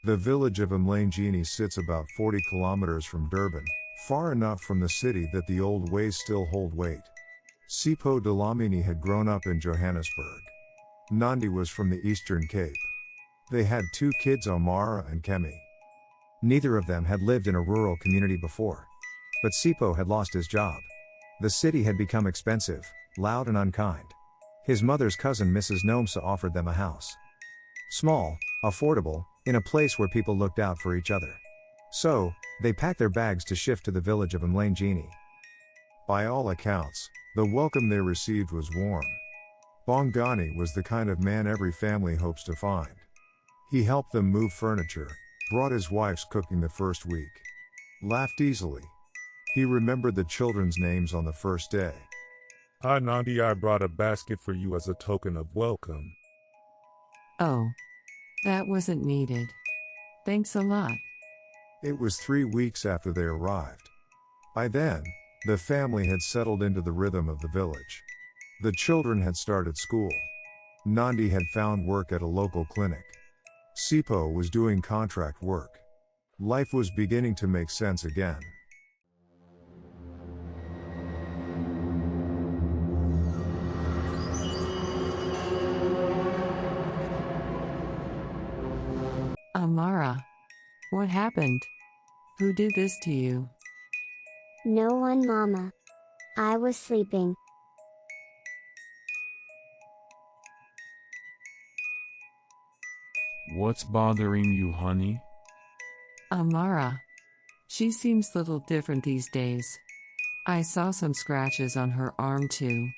The village of Umthakathi sits about 40 kilometers from Durban, far enough from the city that the old ways still hold weight. Sipho Dlamini had grown up in Johannesburg. Nandi was from the Eastern Cape. They had 2 kids, Amara and Kemi. Neither of them had lived in a rural community before. But Sipho had lost his job. The city had become expensive, loud and unkind. His mother's cousin Mrs. Nomsa offered them a house. Small, affordable, in a place where people looked out for each other. So, they packed their bags to shift to the village of Umthakathi. By all accounts, the welcome they received was warm. Bongani was the kind of man every family hopes to find. He helped them move furniture, brought his wife's cooking the first week. Laughed easily. He remembered the children's names on the first day. Hi Nandi, I brought a basket for you as a token of welcome. Oh. That wasn't needed. Thanks a lot. It was 3 weeks after they arrived. By then, the family had settled into the rhythm of the village. The children had started school. Nandi had found work at a local clinic. Sipho was doing contract work. Life was beginning to make sense again. Amara. What happened? Who did this to you? No one, Mama. I was sleeping. What's bothering you, honey? Amara. She seems little different these days. I saw some scratches on her arm too.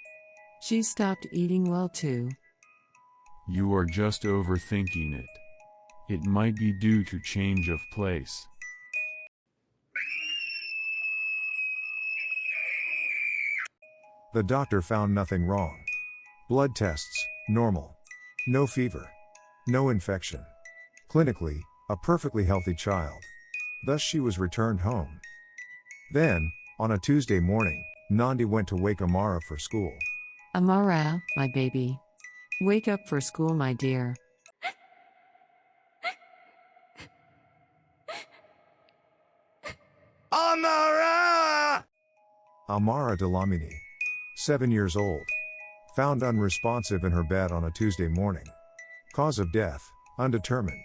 She stopped eating well too. You are just overthinking it. It might be due to change of place. The doctor found nothing wrong. Blood tests, normal. No fever. No infection. Clinically, a perfectly healthy child. Thus she was returned home. Then, on a Tuesday morning, Nandi went to wake Amara for school. Amara, my baby. Wake up for school, my dear. Amara Dlamini, 7 years old. Found unresponsive in her bed on a Tuesday morning. Cause of death, undetermined.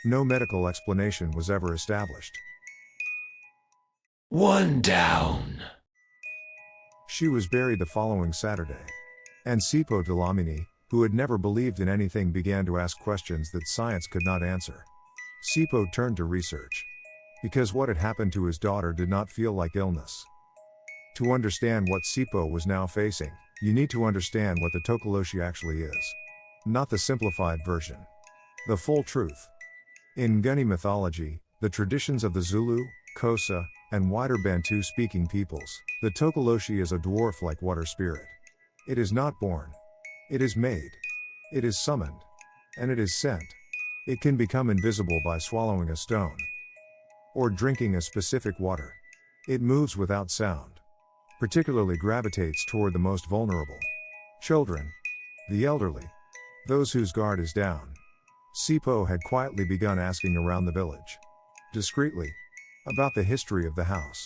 No medical explanation was ever established. 1 down. She was buried the following Saturday. And Sipho Dlamini, who had never believed in anything, began to ask questions that science could not answer. Sipho turned to research. Because what had happened to his daughter did not feel like illness. To understand what Sipho was now facing, you need to understand what the Tokoloshe actually is. Not the simplified version. The full truth. In Nguni mythology, the traditions of the Zulu, Xhosa, and wider Bantu-speaking peoples, the Tokoloshe is a dwarf-like water spirit. It is not born. It is made. It is summoned. And it is sent. It can become invisible by swallowing a stone. Or drinking a specific water. It moves without sound. Particularly gravitates toward the most vulnerable. Children. The elderly. Those whose guard is down. Sipho had quietly begun asking around the village. Discreetly. About the history of the house.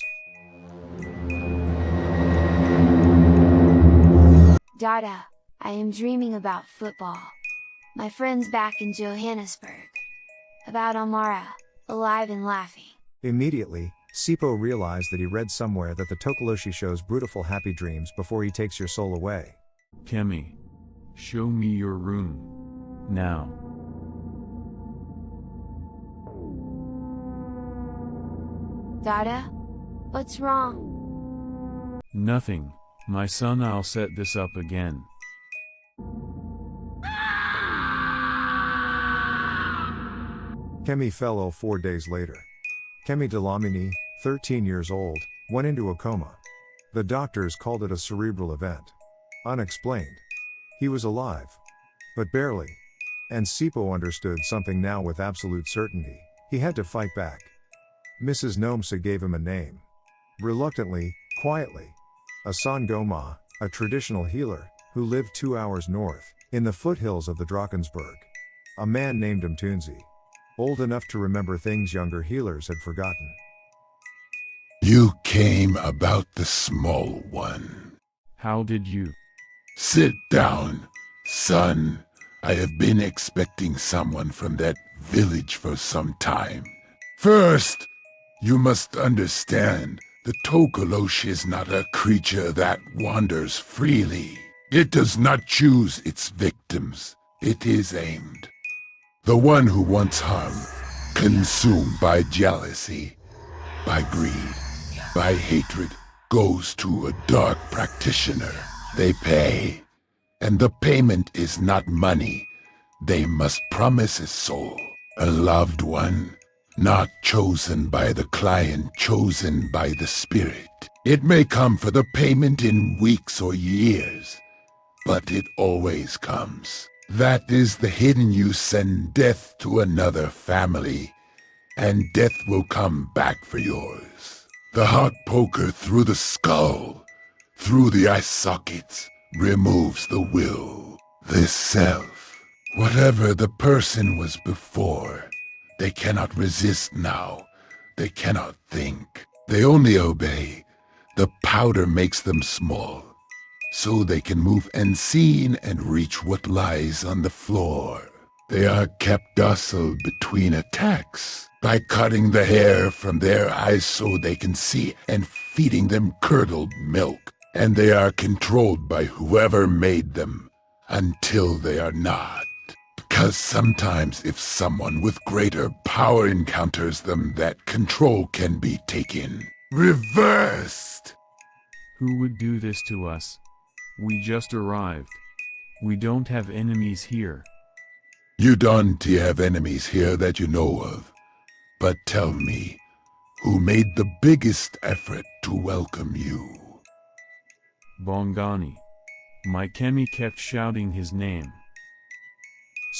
Dada, I am dreaming about football. My friends back in Johannesburg. About Amara, alive and laughing. Immediately, Sipho realized that he read somewhere that the Tokoloshe shows brutal happy dreams before he takes your soul away. Kemi. Show me your room. Now. Dada? What's wrong? Nothing, my son, I'll set this up again. Kemi fell ill 4 days later. Kemi Dlamini, 13 years old, went into a coma. The doctors called it a cerebral event. Unexplained. He was alive. But barely. And Sipho understood something now with absolute certainty. He had to fight back. Mrs. Nomsa gave him a name. Reluctantly, quietly. Asangoma, a traditional healer, who lived 2 hours north, in the foothills of the Drakensberg. A man named Mtunzi. old enough to remember things younger healers had forgotten. You came about the small one. How did you? Sit down, son. I have been expecting someone from that village for some time. First, you must understand, the Tokoloshe is not a creature that wanders freely. It does not choose its victims. It is aimed. The one who wants harm, consumed by jealousy, by greed, by hatred, goes to a dark practitioner. They pay. And the payment is not money. They must promise a soul, a loved one, not chosen by the client, chosen by the spirit. It may come for the payment in weeks or years, but it always comes. That is the hidden. You send death to another family, and death will come back for yours. The heart poker through the skull, through the eye sockets, removes the will, the self. Whatever the person was before, they cannot resist now. They cannot think. They only obey. The powder makes them small, so they can move unseen and reach what lies on the floor. They are kept docile between attacks by cutting the hair from their eyes so they can see and feeding them curdled milk. And they are controlled by whoever made them, until they are not. Because sometimes if someone with greater power encounters them, that control can be taken, reversed. Who would do this to us? We just arrived. We don't have enemies here. You don't have enemies here that you know of. But tell me, who made the biggest effort to welcome you? Bongani. My Kemi kept shouting his name.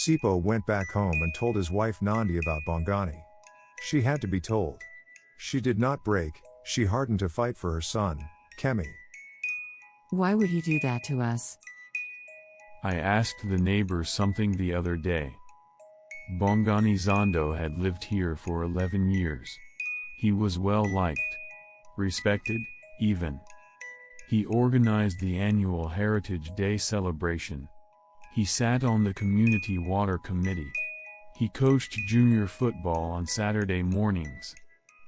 Sipo went back home and told his wife Nandi about Bongani. She had to be told. She did not break, she hardened to fight for her son, Kemi. Why would he do that to us? I asked the neighbors something the other day. Bongani Zondo had lived here for 11 years. He was well liked, respected, even. He organized the annual Heritage Day celebration. He sat on the community water committee. He coached junior football on Saturday mornings.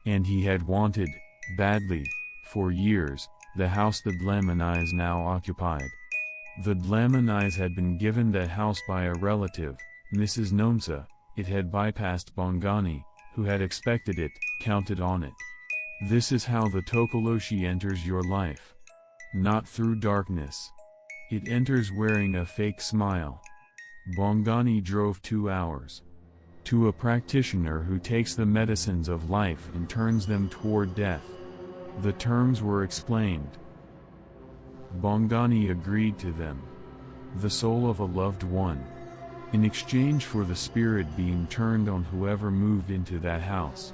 And he had wanted, badly, for years, the house the Dlamanais now occupied. The Dlamanais had been given that house by a relative, Mrs. Nomsa. It had bypassed Bongani, who had expected it, counted on it. This is how the Tokoloshe enters your life. Not through darkness. It enters wearing a fake smile. Bongani drove 2 hours. To a practitioner who takes the medicines of life and turns them toward death. The terms were explained. Bongani agreed to them. The soul of a loved one. In exchange for the spirit being turned on whoever moved into that house.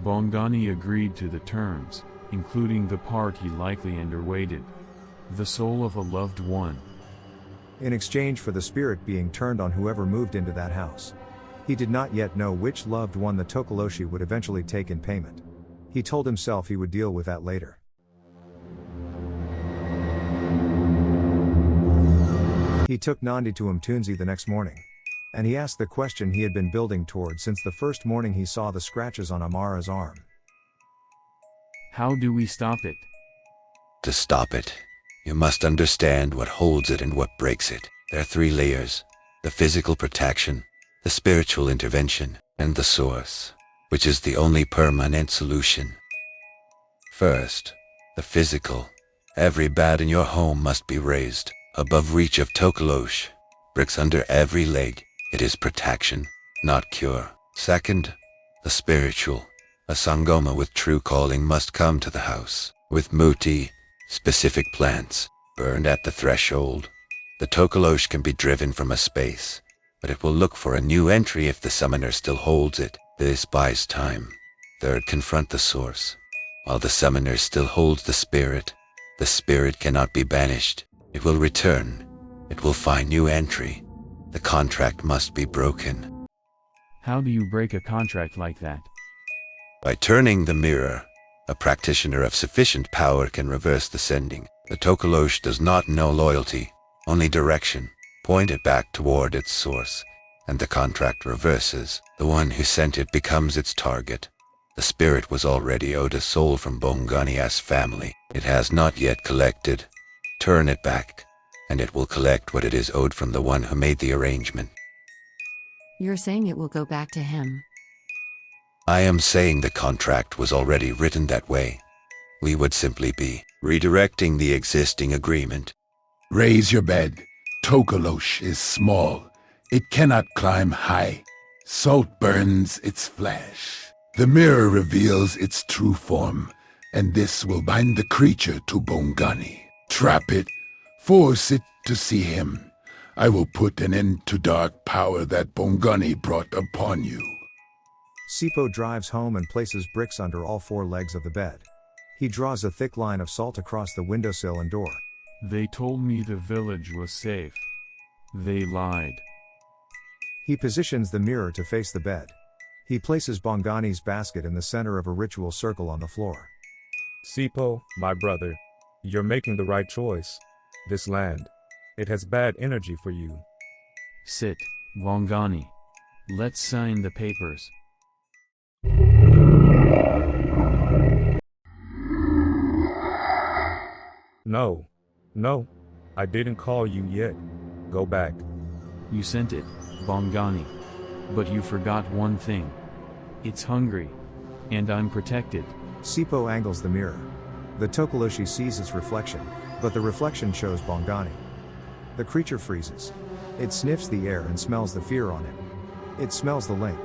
Bongani agreed to the terms, including the part he likely underweighted. The soul of a loved one. In exchange for the spirit being turned on whoever moved into that house. He did not yet know which loved one the Tokoloshe would eventually take in payment. He told himself he would deal with that later. He took Nandi to Umthakathi the next morning. And he asked the question he had been building toward since the first morning he saw the scratches on Amara's arm. How do we stop it? To stop it, you must understand what holds it and what breaks it. There are 3 layers: the physical protection, the spiritual intervention, and the source, which is the only permanent solution. First, the physical. Every bed in your home must be raised, above reach of Tokoloshe. Bricks under every leg. It is protection, not cure. Second, the spiritual. A sangoma with true calling must come to the house, with muti, specific plants, burned at the threshold. The Tokoloshe can be driven from a space, but it will look for a new entry if the summoner still holds it. This buys time. Third, confront the source. While the summoner still holds the spirit cannot be banished. It will return. It will find new entry. The contract must be broken. How do you break a contract like that? By turning the mirror, a practitioner of sufficient power can reverse the sending. The Tokoloshe does not know loyalty, only direction. Point it back toward its source, and the contract reverses. The one who sent it becomes its target. The spirit was already owed a soul from Bongani's family. It has not yet collected. Turn it back, and it will collect what it is owed from the one who made the arrangement. You're saying it will go back to him. I am saying the contract was already written that way. We would simply be redirecting the existing agreement. Raise your bed. Tokoloshe is small. It cannot climb high. Salt burns its flesh. The mirror reveals its true form, and this will bind the creature to Bongani. Trap it. Force it to see him. I will put an end to dark power that Bongani brought upon you. Sipo drives home and places bricks under all four legs of the bed. He draws a thick line of salt across the windowsill and door. They told me the village was safe. They lied. He positions the mirror to face the bed. He places Bongani's basket in the center of a ritual circle on the floor. Sipo, my brother, you're making the right choice. This land, it has bad energy for you. Sit, Bongani. Let's sign the papers. No, I didn't call you yet. Go back. You sent it, Bongani. But you forgot one thing. It's hungry. And I'm protected. Sipo angles the mirror. The Tokoloshe sees its reflection, but the reflection shows Bongani. The creature freezes. It sniffs the air and smells the fear on it. It smells the link.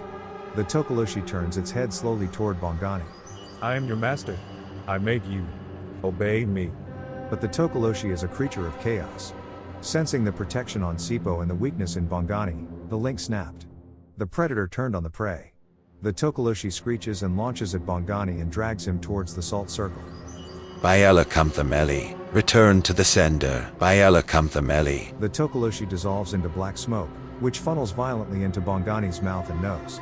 The Tokoloshe turns its head slowly toward Bongani. I am your master. I made you. Obey me. But the Tokoloshe is a creature of chaos. Sensing the protection on Sipo and the weakness in Bongani, the link snapped. The predator turned on the prey. The Tokoloshe screeches and launches at Bongani and drags him towards the salt circle. Bayala Kamthameli, return to the sender. Bayala Kamthameli. The Tokoloshe dissolves into black smoke, which funnels violently into Bongani's mouth and nose.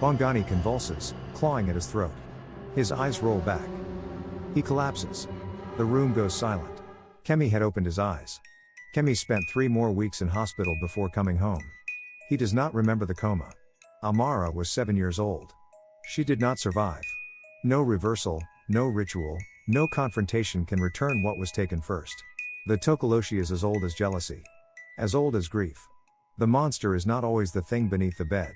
Bongani convulses, clawing at his throat. His eyes roll back. He collapses. The room goes silent. Kemi had opened his eyes. Kemi spent 3 more weeks in hospital before coming home. He does not remember the coma. Amara was 7 years old. She did not survive. No reversal, no ritual, no confrontation can return what was taken first. The Tokoloshe is as old as jealousy. As old as grief. The monster is not always the thing beneath the bed.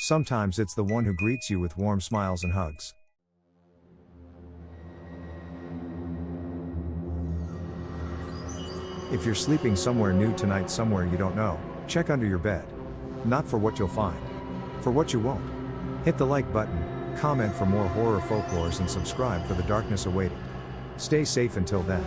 Sometimes it's the one who greets you with warm smiles and hugs. If you're sleeping somewhere new tonight, somewhere you don't know, check under your bed. Not for what you'll find. For what you won't. Hit the like button, comment for more horror folklores and subscribe for the darkness awaiting. Stay safe until then.